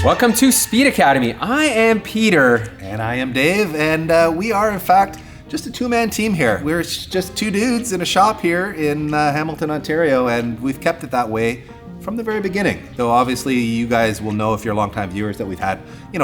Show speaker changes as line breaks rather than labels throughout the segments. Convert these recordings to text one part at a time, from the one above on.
Welcome to Speed Academy. I am Peter.
And I am Dave, and we are, in fact, just a two-man team here. We're just two dudes in a shop here in Hamilton, Ontario, and we've kept it that way from the very beginning. Though obviously you guys will know, if you're longtime viewers, that we've had,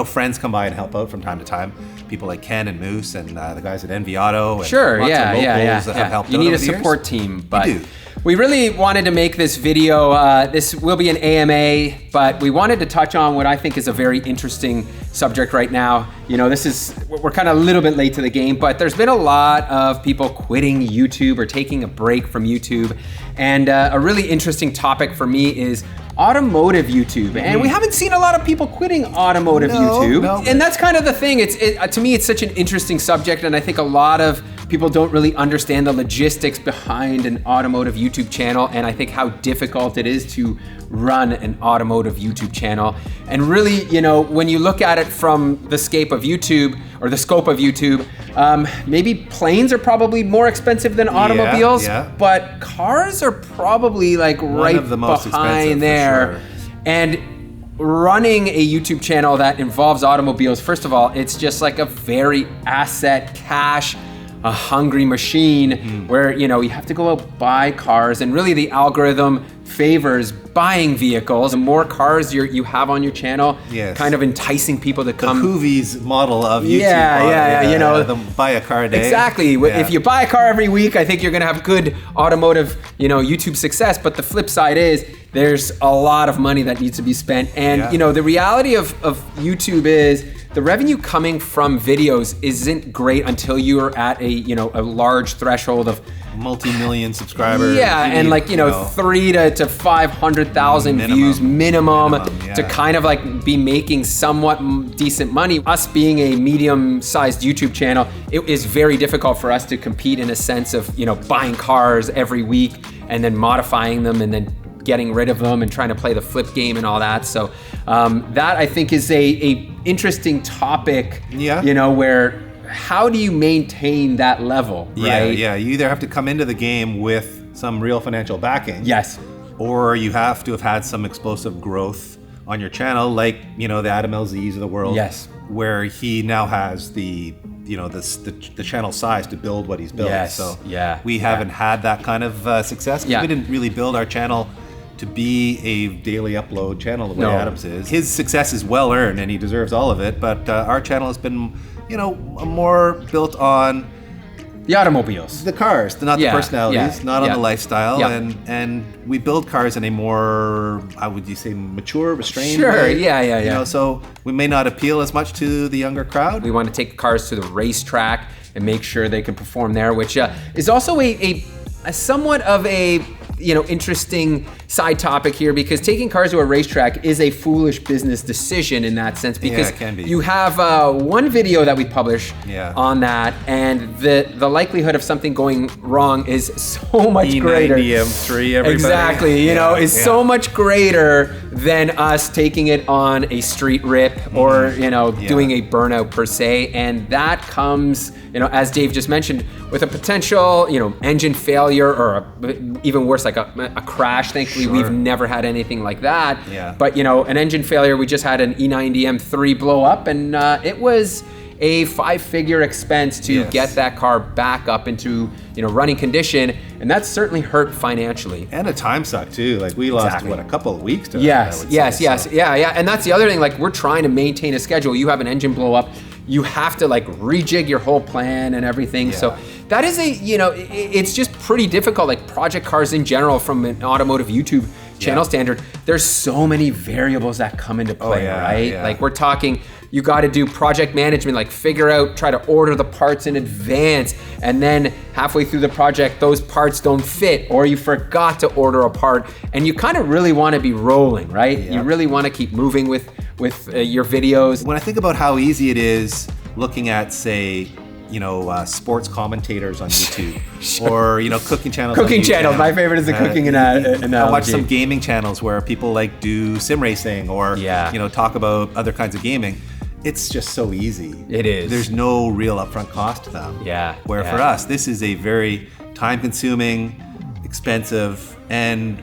friends come by and help out from time to time. People like Ken and Moose and the guys at Envy Auto. And
sure,
lots of locals that have helped
You
out
need
over
a
the
support
years.
team, but
You do.
we really wanted to make this video. This will be an AMA, but we wanted to touch on what I think is a very interesting subject right now. We're kind of a little bit late to the game, but there's been a lot of people quitting YouTube or taking a break from YouTube. And a really interesting topic for me is automotive YouTube. And we haven't seen a lot of people quitting automotive YouTube.
No.
And that's kind of the thing. To me, it's such an interesting subject, and I think a lot of people don't really understand the logistics behind an automotive YouTube channel, and I think how difficult it is to run an automotive YouTube channel. And really, when you look at it from the scope of YouTube, maybe planes are probably more expensive than automobiles, but cars are probably like right
of the most
behind there.
Sure.
And running a YouTube channel that involves automobiles, first of all, it's just like a very asset cash, a hungry machine where, you have to go out buy cars, and really the algorithm favors buying vehicles. The more cars you have on your channel, kind of enticing people to come.
The Hoovies model of YouTube. The buy a car a day.
Exactly. Yeah. If you buy a car every week, I think you're gonna have good automotive, YouTube success. But the flip side is there's a lot of money that needs to be spent. And, the reality of YouTube is the revenue coming from videos isn't great until you're at a large threshold of
multi-million subscribers.
Yeah, and 3 to 500,000 views minimum to kind of like be making somewhat decent money. Us being a medium-sized YouTube channel, it is very difficult for us to compete in a sense of buying cars every week and then modifying them and then getting rid of them and trying to play the flip game and all that. So that I think is a interesting topic. Where how do you maintain that level, right?
Yeah, you either have to come into the game with some real financial backing.
Yes.
Or you have to have had some explosive growth on your channel, like, the Adam LZs of the world.
Yes.
Where he now has the channel size to build what he's built.
Yes.
So
we
haven't had that kind of success. We didn't really build our channel to be a daily upload channel the way Adam's is. His success is well earned and he deserves all of it, but our channel has been, more built on
the automobiles,
the cars, not the personalities, not on the lifestyle, and we build cars in a more, how would you say, mature, restrained way. So we may not appeal as much to the younger crowd.
We want to take cars to the racetrack and make sure they can perform there, which is also a somewhat of a interesting side topic here, because taking cars to a racetrack is a foolish business decision in that sense, because
it can be.
You have one video that we publish on that, and the likelihood of something going wrong is so much greater.
E90 M3, everybody.
Exactly, is so much greater than us taking it on a street rip or doing a burnout per se, and that comes as Dave just mentioned, with a potential engine failure or even worse, like a crash. Thankfully, we've never had anything like that. But an engine failure, we just had an E90 M3 blow up, and it was a 5-figure expense to get that car back up into running condition, and that certainly hurt financially.
And a time suck too. Like we lost a couple of weeks to
Yes. And that's the other thing. Like we're trying to maintain a schedule. You have an engine blow up, you have to like rejig your whole plan and everything. So that is it's just pretty difficult. Like project cars in general, from an automotive YouTube channel standard, there's so many variables that come into play, right? Like we're talking, you got to do project management, like try to order the parts in advance, and then halfway through the project, those parts don't fit, or you forgot to order a part, and you kind of really want to be rolling, right? You really want to keep moving with your videos.
When I think about how easy it is looking at, say, sports commentators on YouTube, or cooking channels.
Cooking channels. My favorite is the cooking analogy.
I watch some gaming channels where people like do sim racing or talk about other kinds of gaming. It's just so easy.
It is.
There's no real upfront cost to them. Where for us, this is a very time-consuming, expensive, and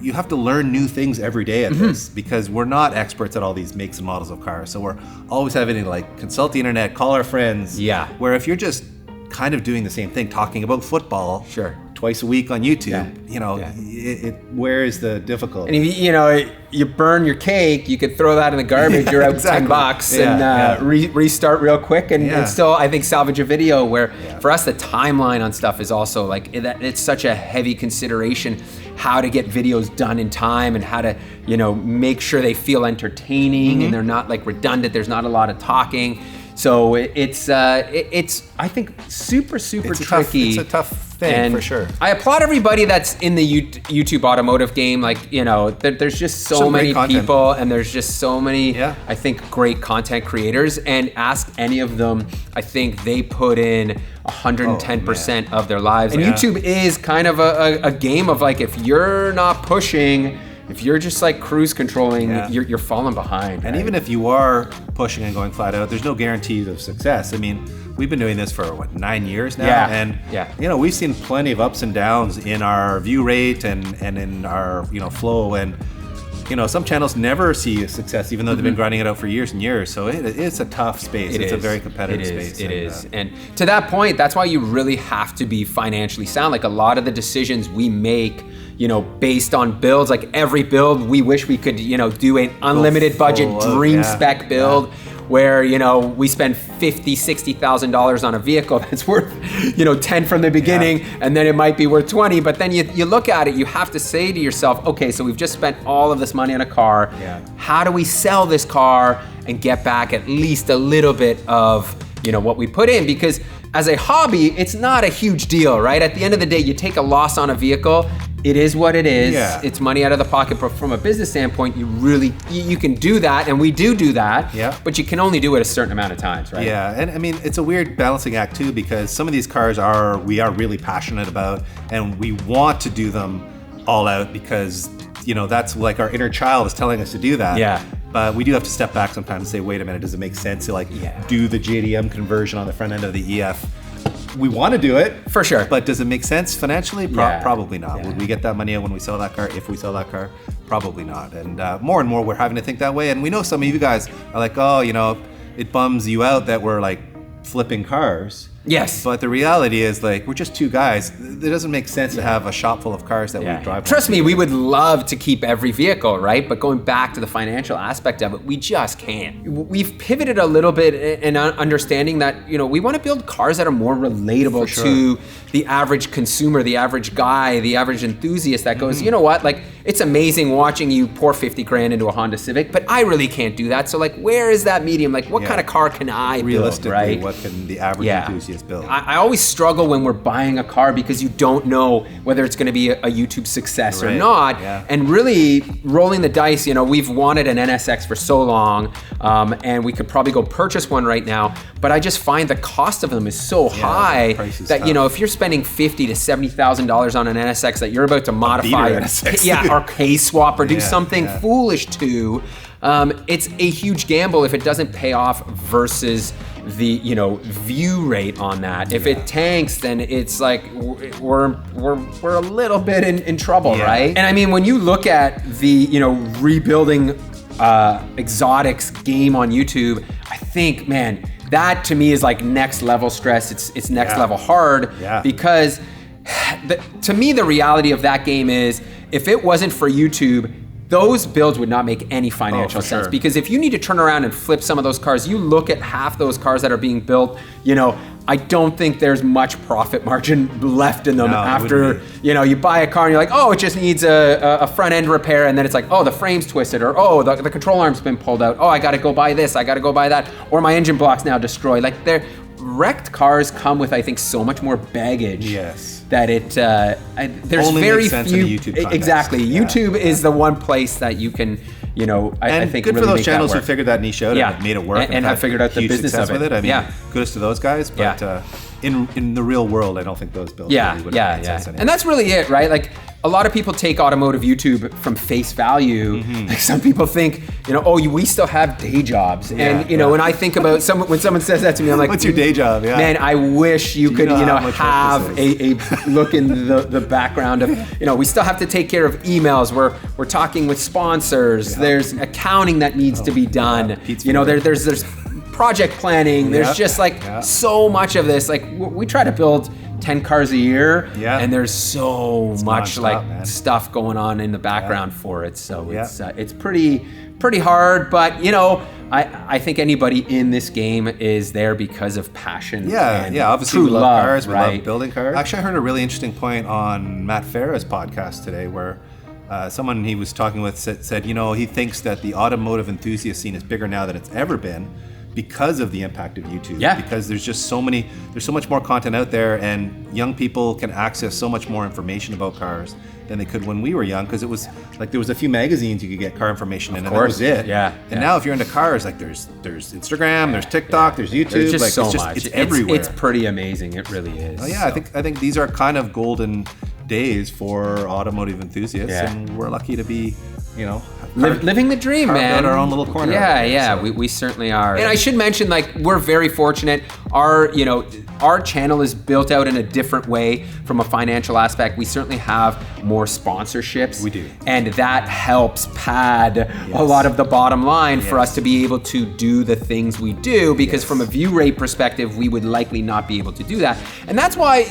you have to learn new things every day at this, because we're not experts at all these makes and models of cars. So we're always having to like consult the internet, call our friends.
Yeah.
Where if you're just kind of doing the same thing, talking about football
Sure.
twice a week on YouTube,
Yeah.
you know,
Yeah.
where is the difficulty?
And if you burn your cake, you could throw that in the garbage. You're out
Exactly.
$10
Yeah,
and restart real quick and still, I think, salvage a video. Where for us, the timeline on stuff is also like it's such a heavy consideration. How to get videos done in time and how to make sure they feel entertaining and they're not like redundant. There's not a lot of talking. So it's I think super tricky.
It's a tough thing,
and
for sure.
I applaud everybody that's in the YouTube automotive game. Like, there's just so
Some
many
great content.
people and there's just so many,
Yeah.
I think, great content creators. And ask any of them, I think they put in 110% of their lives. And
Yeah.
YouTube is kind of a game of like, if you're not pushing, if you're just like cruise controlling, you're falling behind.
And
right?
even if you are pushing and going flat out, there's no guarantees of success. I mean, we've been doing this for 9 years now, and we've seen plenty of ups and downs in our view rate and in our flow, and some channels never see a success even though they've been grinding it out for years and years. So it's a tough space. It's a very competitive space.
It is. And to that point, that's why you really have to be financially sound. Like a lot of the decisions we make, based on builds, like every build, we wish we could, do an unlimited budget dream spec build where, we spend $50,000, $60,000 on a vehicle that's worth, 10 from the beginning, and then it might be worth 20. But then you look at it, you have to say to yourself, okay, so we've just spent all of this money on a car. How do we sell this car and get back at least a little bit of, what we put in? Because as a hobby, it's not a huge deal, right? At the end of the day, you take a loss on a vehicle, it is what it is.
Yeah.
It's money out of the pocket. But from a business standpoint, you can do that, and we do that.
Yeah.
But you can only do it a certain amount of times, right?
Yeah, and I mean, it's a weird balancing act too, because some of these cars we are really passionate about, and we want to do them all out because, that's like our inner child is telling us to do that.
Yeah.
But we do have to step back sometimes and say, wait a minute, does it make sense to do the JDM conversion on the front end of the EF? We want to do it.
For sure.
But does it make sense financially? Probably not. Would we get that money out when we sell that car? If we sell that car? Probably not. And more and more we're having to think that way. And we know some of you guys are like, oh, it bums you out that we're like flipping cars.
Yes.
But the reality is, like, we're just two guys. It doesn't make sense to have a shop full of cars that we drive.
Trust me, we would love to keep every vehicle, right? But going back to the financial aspect of it, we just can't. We've pivoted a little bit in understanding that, we want to build cars that are more relatable to the average consumer, the average guy, the average enthusiast that goes, you know what, like, it's amazing watching you pour 50 grand into a Honda Civic, but I really can't do that. So like, where is that medium? Like, what kind of car can I
realistically
build, right?
What can the average enthusiast build?
I always struggle when we're buying a car because you don't know whether it's going to be a YouTube success or not.
Yeah.
And really rolling the dice, we've wanted an NSX for so long, and we could probably go purchase one right now, but I just find the cost of them is so high that, if you're spending $50,000 to $70,000 on an NSX that you're about to modify or case swap or do something foolish to, it's a huge gamble if it doesn't pay off versus the view rate on that. If it tanks, then it's like we're a little bit in trouble, right? And I mean, when you look at the rebuilding exotics game on YouTube, I think, man, that to me is like next level stress. It's next level hard because to me the reality of that game is if it wasn't for YouTube, those builds would not make any financial sense because if you need to turn around and flip some of those cars, you look at half those cars that are being built, I don't think there's much profit margin left in them after, you buy a car and you're like, oh, it just needs a front end repair. And then it's like, oh, the frame's twisted, or oh, the control arm's been pulled out. Oh, I got to go buy this. I got to go buy that. Or my engine block's now destroyed. Like wrecked cars come with, I think, so much more baggage.
Yes.
That there's
only
very
makes sense
few.
in a YouTube context.
Exactly. YouTube is the one place that you can, I think
good
really
for those
make
channels
that
who
work.
figured that niche out and made it work
and have figured out the
huge
business
success
of it.
with it. I mean, kudos to those guys, but in the real world, I don't think those builds really would have made sense anymore.
And that's really it, right? Like a lot of people take automotive YouTube from face value. Like some people think, we still have day jobs. And, when I think about when someone says that to me, I'm like,
what's your day job? Yeah.
Man, I wish you could, have a look in the background of, we still have to take care of emails. We're talking with sponsors. Yeah. There's accounting that needs to be done. There's project planning. There's just so much of this. Like we try to build 10 cars a year, and there's so much stuff going on in the background for it. So it's pretty hard, but I think anybody in this game is there because of passion.
Obviously we love cars, we love building cars. Actually, I heard a really interesting point on Matt Farah's podcast today where someone he was talking with said he thinks that the automotive enthusiast scene is bigger now than it's ever been because of the impact of YouTube. Yeah. Because there's so much more content out there, and young people can access so much more information about cars than they could when we were young, because it was like there was a few magazines you could get car information in, and that was it. And now if you're into cars, like there's Instagram, there's TikTok, there's YouTube. There's just so much. It's everywhere.
It's pretty amazing. It really is.
Oh yeah, so. I think these are kind of golden days for automotive enthusiasts, and we're lucky to be,
living the dream, man.
Our own little corner.
We certainly are. And I should mention, we're very fortunate. Our channel is built out in a different way from a financial aspect. We certainly have more sponsorships.
We do.
And that helps pad a lot of the bottom line for us to be able to do the things we do, because from a view rate perspective, we would likely not be able to do that. And that's why,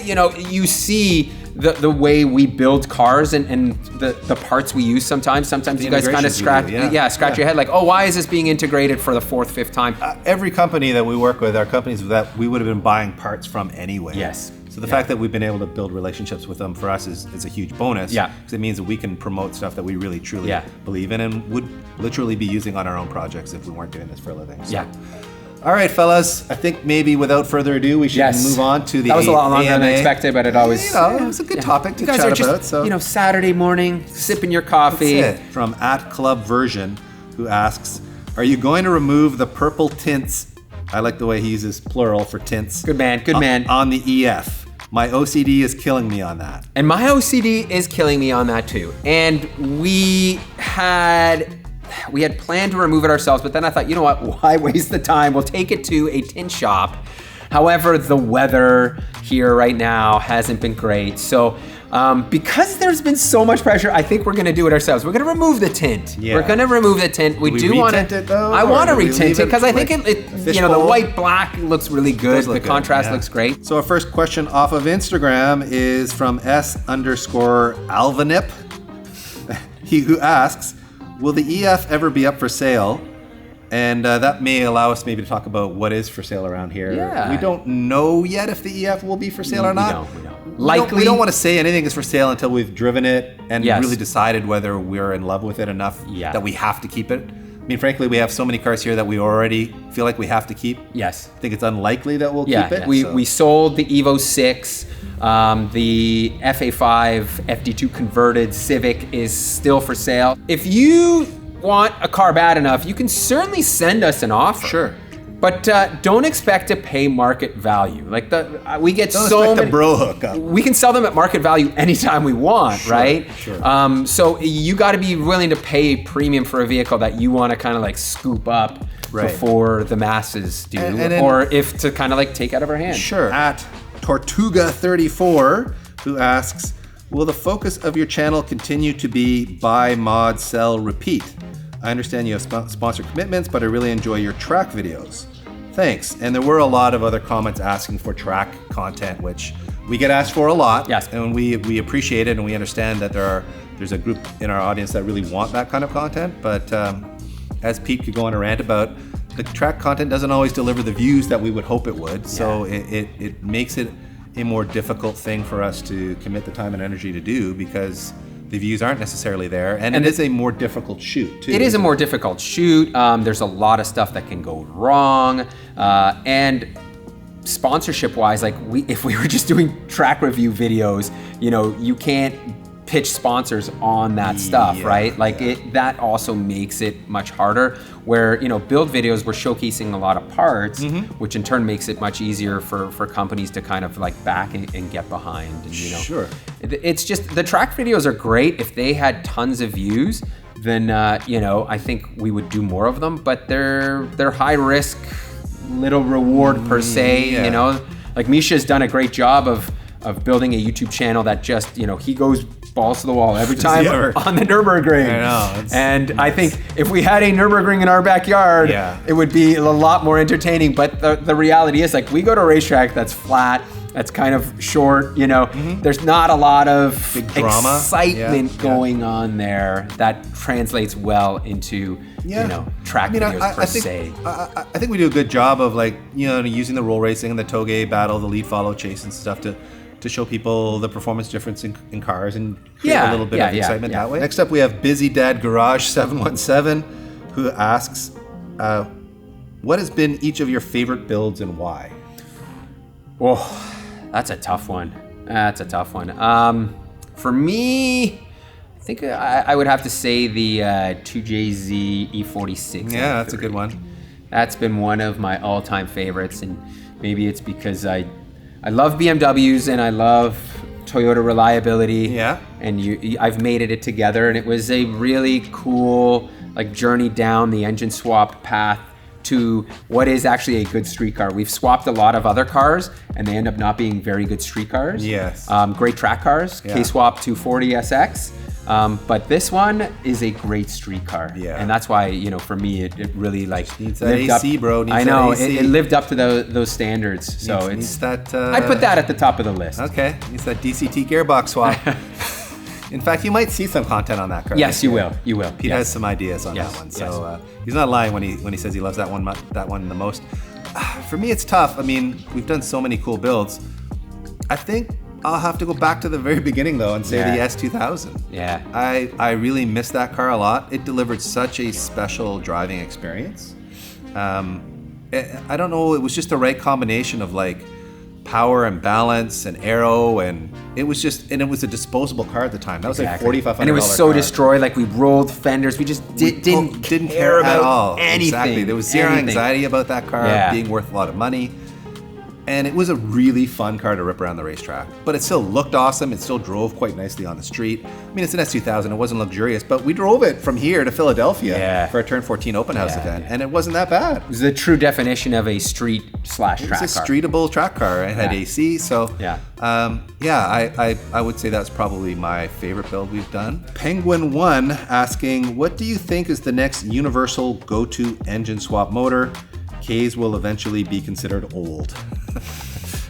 you see the way we build cars and the parts we use sometimes you guys kind of scratch your head like, oh, why is this being integrated for the fourth, fifth time?
Every company that we work with are companies that we would have been buying parts from anyway.
Yes.
So the fact that we've been able to build relationships with them for us is a huge bonus.
Yeah.
Because it means that we can promote stuff that we really truly believe in and would literally be using on our own projects if we weren't doing this for a living. So. Yeah. All right, fellas. I think maybe without further ado, we should move on to the
That was a lot longer than I expected, but it always...
it was a good topic to chat about.
You guys are just, Saturday morning, sipping your coffee.
That's it. From @clubversion, who asks, are you going to remove the purple tints? I like the way he uses plural for tints.
Good man.
On the EF. My OCD is killing me on that.
And my OCD is killing me on that too. And we had planned to remove it ourselves, but then I thought, you know what, why waste the time? We'll take it to a tint shop. However, the weather here right now hasn't been great. So because there's been so much pressure, I think we're gonna do it ourselves. We're gonna remove the tint. Yeah. We're gonna remove the tint. We do want to, I want to retint it because I think the white black looks really good. The contrast looks great.
So our first question off of Instagram is from S_Alvanip. Who asks, will the EF ever be up for sale? And that may allow us maybe to talk about what is for sale around here.
Yeah.
We don't know yet if the EF will be for sale or not.
We don't.
We don't want to say anything is for sale until we've driven it and really decided whether we're in love with it enough that we have to keep it. I mean, frankly, we have so many cars here that we already feel like we have to keep.
Yes.
I think it's unlikely that we'll keep it.
We sold the Evo 6. The FA5 FD2 converted Civic is still for sale. If you want a car bad enough, you can certainly send us an offer.
Sure.
But don't expect to pay market value. Like we get
don't
so
expect
many.
The bro hookup.
We can sell them at market value anytime we want, right?
Sure.
So you got to be willing to pay a premium for a vehicle that you want to kind of scoop up before the masses do, or if to kind of take out of our hands.
Sure. @Tortuga34, who asks, will the focus of your channel continue to be buy, mod, sell, repeat? I understand you have sponsor commitments, but I really enjoy your track videos. Thanks. And there were a lot of other comments asking for track content, which we get asked for a lot.
Yes.
And we appreciate it, and we understand that there's a group in our audience that really want that kind of content. But as Pete could go on a rant about, the track content doesn't always deliver the views that we would hope it would. So it makes it a more difficult thing for us to commit the time and energy to do, because the views aren't necessarily there, and it is a more difficult shoot too.
It is a more difficult shoot. There's a lot of stuff that can go wrong, and sponsorship-wise, if we were just doing track review videos, you can't pitch sponsors on that stuff, right? Like that also makes it much harder. Where, you know, build videos, we're showcasing a lot of parts, which in turn makes it much easier for companies to kind of like back and get behind. And, you know,
Sure.
It's just, the track videos are great. If they had tons of views, then you know, I think we would do more of them. But they're high risk, little reward per se. You know, like Misha's done a great job of building a YouTube channel that just, you know, he goes balls to the wall every time on the Nürburgring.
I know.
I think if we had a Nürburgring in our backyard, it would be a lot more entertaining. But the reality is, like, we go to a racetrack that's flat, that's kind of short, you know, there's not a lot of excitement going on there that translates well into, you know, track videos per se.
I think we do a good job of, like, you know, using the roll racing and the toge battle, the lead follow chase and stuff to show people the performance difference in cars and create a little bit of excitement that way. Next up, we have Busy Dad Garage 717, who asks, what has been each of your favorite builds and why?
Oh, that's a tough one. For me, I think I would have to say the 2JZ E46.
Yeah, that's a good one.
That's been one of my all-time favorites, and maybe it's because I love BMWs and I love Toyota reliability. Yeah. And I've mated it together, and it was a really cool like journey down the engine swap path to what is actually a good street car. We've swapped a lot of other cars, and they end up not being very good street cars.
Yes.
Great track cars. K-Swap 240 SX. But this one is a great street car. Yeah. And that's why, you know, for me, it really like
needs that AC, bro.
I know it lived up to those standards. So
needs that.
I put that at the top of the list.
Okay. Needs that DCT gearbox swap. In fact, you might see some content on that car.
Yes, you will. You will.
Pete has some ideas on that one. So he's not lying when he says he loves that one the most. For me, it's tough. I mean, we've done so many cool builds. I think I'll have to go back to the very beginning though and say the S2000. Yeah. I really miss that car a lot. It delivered such a special driving experience. I don't know, it was just the right combination of like power and balance and aero, and it was a disposable car at the time. That was like $4,500.
And it was so destroyed, like we rolled fenders, we just didn't care about
at all.
Anything.
Exactly. There was zero anxiety about that car being worth a lot of money. And it was a really fun car to rip around the racetrack. But it still looked awesome. It still drove quite nicely on the street. I mean, it's an S2000. It wasn't luxurious, but we drove it from here to Philadelphia for a Turn 14 open house event, and it wasn't that bad.
It was the true definition of a street/track car.
It was a streetable track car. It had AC, so I would say that's probably my favorite build we've done. Penguin1 asking, what do you think is the next universal go-to engine swap motor? Ks will eventually be considered old.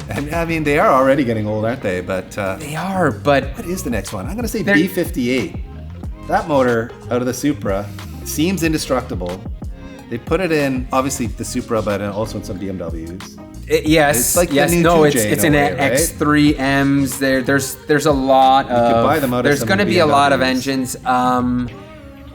And I mean, they are already getting old, aren't they? But
they are, but
what is the next one? I'm gonna say B58. That motor out of the Supra seems indestructible. They put it in, obviously, the Supra, but also in some BMWs.
It's like the new 2J it's in an X3Ms. There's a lot of. You could buy them out there's going to be a lot of engines.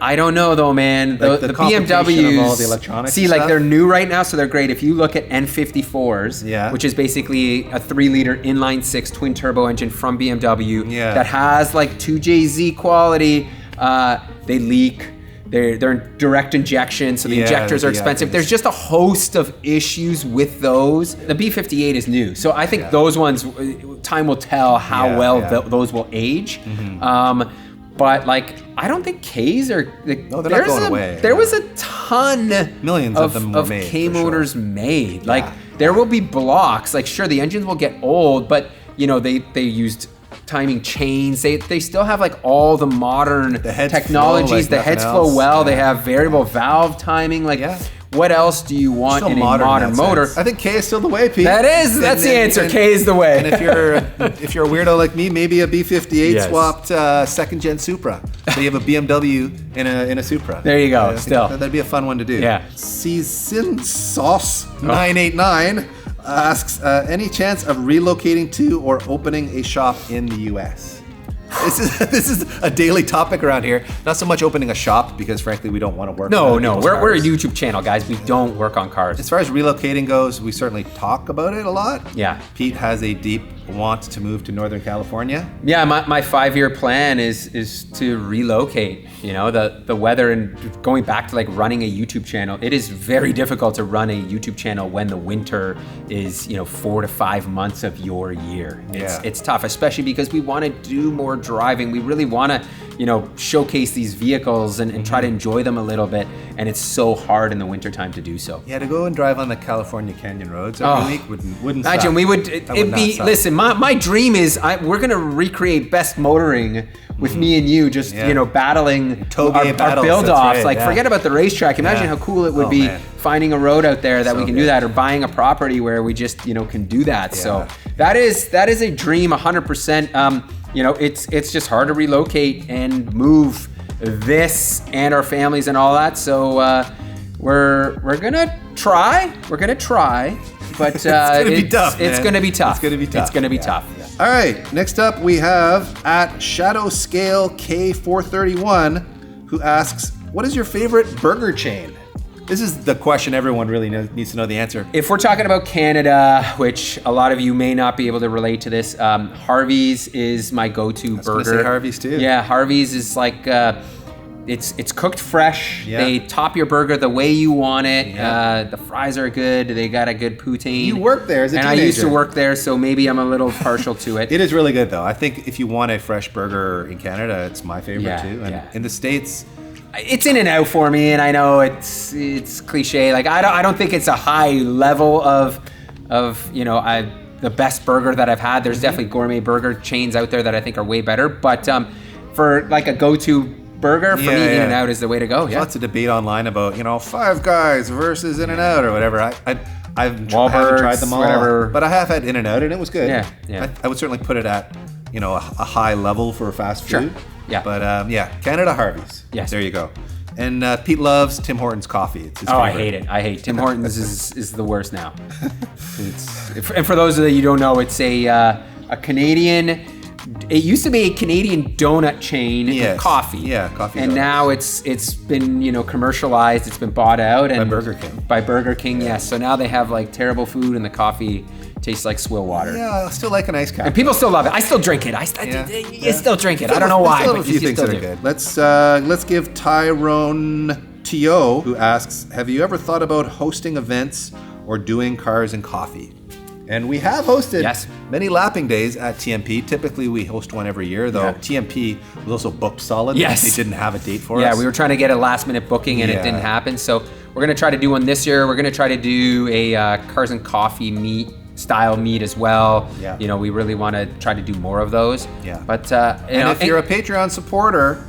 I don't know though, man.
Like
the
BMWs, of all the electronics
like they're new right now, so they're great. If you look at N54s, which is basically a 3-liter inline-6 twin-turbo engine from BMW that has like 2JZ quality, they leak. They're in direct injection, so the injectors are expensive. There's just a host of issues with those. The B58 is new, so I think those ones, time will tell how those will age. But like, I don't think Ks are.
No, they're not going away.
There was a ton,
millions of them were made,
K motors made. Like, there will be blocks. Like, sure, the engines will get old, but you know, they used timing chains. They still have like all the modern technologies. The heads flow well. They have variable valve timing. Like, what else do you want in a modern motor?
I think K is still the way, Pete.
That's the answer. K is the way.
And if you're a weirdo like me, maybe a B58 swapped second gen Supra. So you have a BMW in a Supra.
There you go. Still,
that'd be a fun one to do. Yeah. Season Sauce 989 asks, any chance of relocating to or opening a shop in the U.S.? This is a daily topic around here. Not so much opening a shop, because frankly we don't want to work.
No, we're a YouTube channel, guys. We don't work on cars.
As far as relocating goes, we certainly talk about it a lot.
Yeah.
Pete has a deep want to move to Northern California?
Yeah, my 5-year plan is to relocate. You know, the weather, and going back to like running a YouTube channel, it is very difficult to run a YouTube channel when the winter is, 4 to 5 months of your year. It's tough, especially because we want to do more driving. We really want to, showcase these vehicles and try to enjoy them a little bit. And it's so hard in the wintertime to do so.
Yeah, to go and drive on the California Canyon roads every week wouldn't
imagine
suck.
we would. It'd be. Listen, my dream is we're gonna recreate best motoring with me and you, just battling our build offs.
Right,
like forget about the racetrack. Imagine how cool it would be finding a road out there that we can do that, or buying a property where we just can do that. Yeah. So that is a dream, 100%. It's just hard to relocate and move this and our families and all that. So we're gonna try. But it's gonna be tough. It's gonna be tough. It's gonna be tough.
All right. Next up, we have at Shadow Scale K431, who asks, "What is your favorite burger chain?" This is the question everyone really needs to know the answer.
If we're talking about Canada, which a lot of you may not be able to relate to this, Harvey's is my go-to burger. I was gonna
say Harvey's too.
Yeah, Harvey's is like it's cooked fresh.
Yeah.
They top your burger the way you want it. Yeah. The fries are good. They got a good poutine.
You worked there as a teenager.
And I used to work there, so maybe I'm a little partial to it.
It is really good though. I think if you want a fresh burger in Canada, it's my favorite too. And in the States,
it's in and out for me, and I know it's cliche. Like I don't think it's a high level of the best burger that I've had. There's definitely gourmet burger chains out there that I think are way better. But for like a go-to burger, for me, In-N-Out is the way to go.
There's lots of debate online about Five Guys versus In-N-Out or whatever. I haven't tried them all,
whatever.
But I have had In-N-Out and it was good.
Yeah.
I would certainly put it at a high level for fast food.
Sure. Yeah.
But Canada Harvey's.
Yes.
There you go. And Pete loves Tim Hortons coffee. It's his favorite.
I hate it. I hate Tim Hortons is the worst now. And for those of you who don't know, it's a Canadian. It used to be a Canadian donut chain of coffee.
Yeah, coffee.
And now it's been commercialized. It's been bought out
by Burger King.
By Burger King, yes. So now they have like terrible food, and the coffee tastes like swill water.
Yeah, I still like an iced cappuccino.
And people still love it. I still drink it. I still drink it. I don't know why,
but a few things that are good. Let's give Tyrone T.O., who asks, "Have you ever thought about hosting events or doing cars and coffee?" And we have hosted many lapping days at TMP. Typically, we host one every year, though TMP was also booked solid.
Yes.
They didn't have a date for us.
Yeah, we were trying to get a last-minute booking, and it didn't happen. So we're going to try to do one this year. We're going to try to do a cars and coffee style meet as well.
Yeah.
We really want to try to do more of those.
Yeah.
But
if you're a Patreon supporter,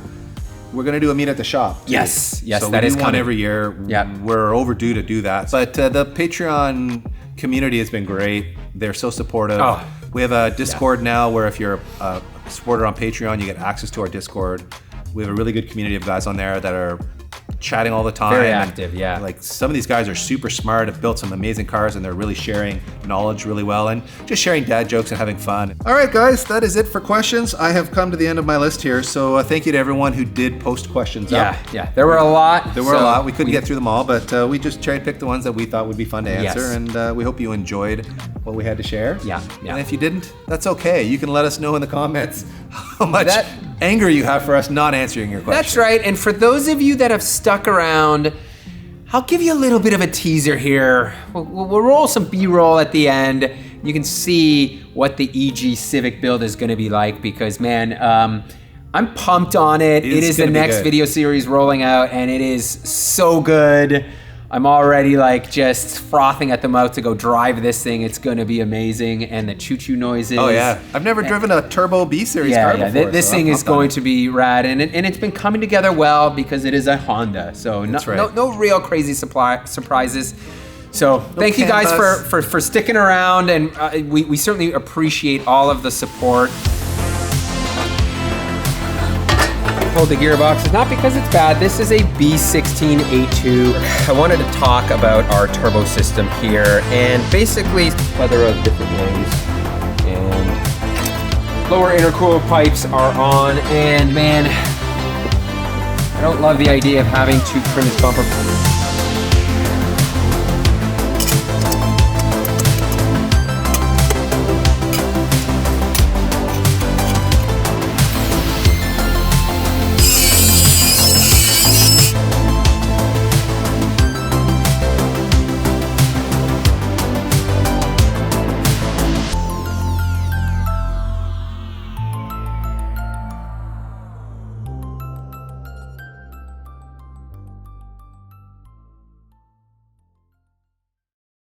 we're going to do a meet at the shop.
Yes,
so
that
we
is
do one
coming
every year.
Yeah.
We're overdue to do that. But the Patreon community has been great. They're so supportive.
Oh.
We have a Discord now where if you're a supporter on Patreon, you get access to our Discord. We have a really good community of guys on there that are chatting all the time.
Very active,
Like some of these guys are super smart, have built some amazing cars, and they're really sharing knowledge really well and just sharing dad jokes and having fun. All right, guys, that is it for questions. I have come to the end of my list here, so thank you to everyone who did post questions up.
Yeah, there were a lot.
We couldn't get through them all, but we just cherry-picked the ones that we thought would be fun to answer, and we hope you enjoyed what we had to share.
Yeah.
And if you didn't, that's okay. You can let us know in the comments how much anger you have for us not answering your question.
That's right. And for those of you that have stuck around, I'll give you a little bit of a teaser here. We'll roll some B-roll at the end. You can see what the EG Civic build is going to be like because, man, I'm pumped on it. It is the next video series rolling out, and it is so good. I'm already like just frothing at the mouth to go drive this thing. It's going to be amazing. And the choo-choo noises.
Oh, yeah. I've never driven a turbo B-Series car before.
This thing is going to be rad. And it's been coming together well because it is a Honda. So no real crazy surprises. So thank you guys for sticking around. And we certainly appreciate all of the support. The gearbox is not because it's bad. This is a B16A2. I wanted to talk about our turbo system here and basically plethora of different ways. And lower intercooler pipes are on, and man, I don't love the idea of having to trim this bumper.